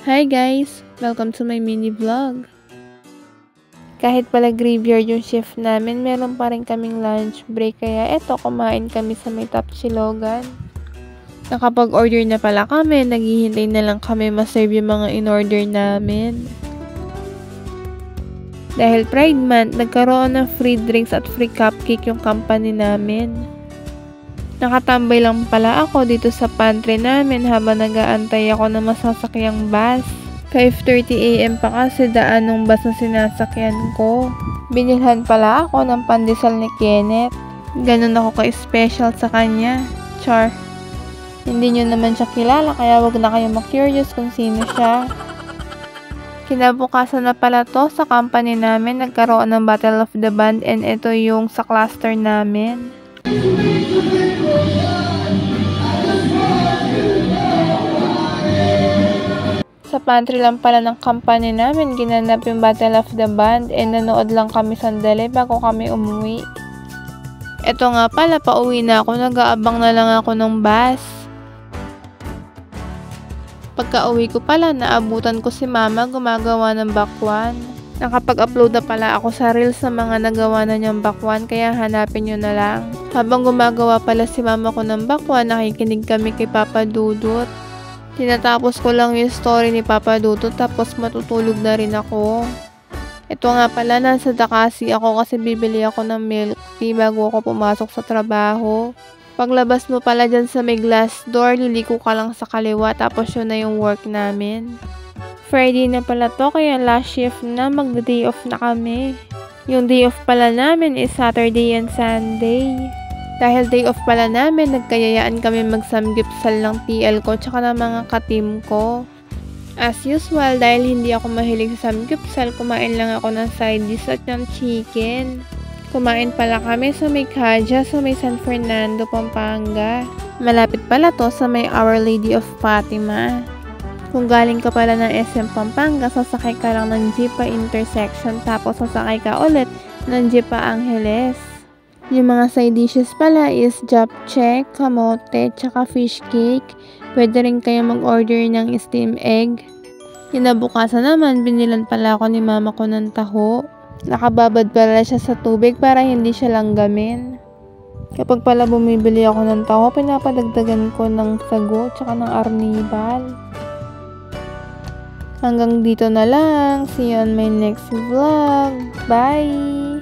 Hi guys! Welcome to my mini vlog. Kahit pala graveyard yung shift namin, meron pa rin kaming lunch break. Kaya eto, kumain kami sa may Tapsilogan. Nakapag-order na pala kami, naghihintay na lang kami ma-serve yung mga in-order namin. Dahil Pride Month, nagkaroon ng free drinks at free cupcake yung company namin. Nakatambay lang pala ako dito sa pantry namin habang nag-aantay ako ng masasakyang bus. 5:30 AM pa kasi daan ng bus na sinasakyan ko. Binilhan pala ako ng pandesal ni Kenneth. Ganun ako ka-special sa kanya. Char. Hindi nyo naman siya kilala kaya wag na kayo ma-curious kung sino siya. Kinabukasan na pala to sa company namin, nagkaroon ng Battle of the Band and ito yung sa cluster namin. Sa pantry lang pala ng company namin ginanap yung Battle of the Band and nanood lang kami sandali bago kami umuwi. Ito nga pala, pauwi na ako, nag-aabang na lang ako ng bus. Pagka-uwi ko pala, naabutan ko si mama gumagawa ng bakwan. Nakapag-upload na pala ako sa reels sa mga nagawa na niyang bakwan, kaya hanapin nyo na lang. Habang gumagawa pala si mama ko ng bakwan, nakikinig kami kay Papa Dudut. Tinatapos ko lang yung story ni Papa Dudut tapos matutulog na rin ako. Ito nga pala, nasa Dakasi ako kasi bibili ako ng milk tea bago ako pumasok sa trabaho. Paglabas mo pala dyan sa may glass door, liliko ka lang sa kaliwa tapos yun na yung work namin. Friday na pala to kaya last shift na, mag-day off na kami. Yung day off pala namin is Saturday and Sunday. Dahil day off pala namin, nagkayayaan kami mag-samgyupsal ng TL ko tsaka ng mga ka-team ko. As usual, dahil hindi ako mahilig sa samgyupsal, kumain lang ako ng side dish at ng chicken. Kumain pala kami sa may Kaja sa may San Fernando, Pampanga. Malapit pala to sa may Our Lady of Fatima. Kung galing ka pala ng SM Pampanga, sasakay ka lang ng jeep pa intersection tapos sasakay ka ulit ng jeep pa Angeles. Yung mga side dishes pala is japchae, kamote, tsaka fish cake. Pwede rin kayo mag-order ng steam egg. Kinabukasan naman, binilan pala ako ni mama ko ng taho. Nakababad pala siya sa tubig para hindi siya langgamin. Kapag pala bumibili ako ng taho, pinapadagdagan ko ng sago tsaka ng arnibal. Hanggang dito na lang. See you on my next vlog. Bye!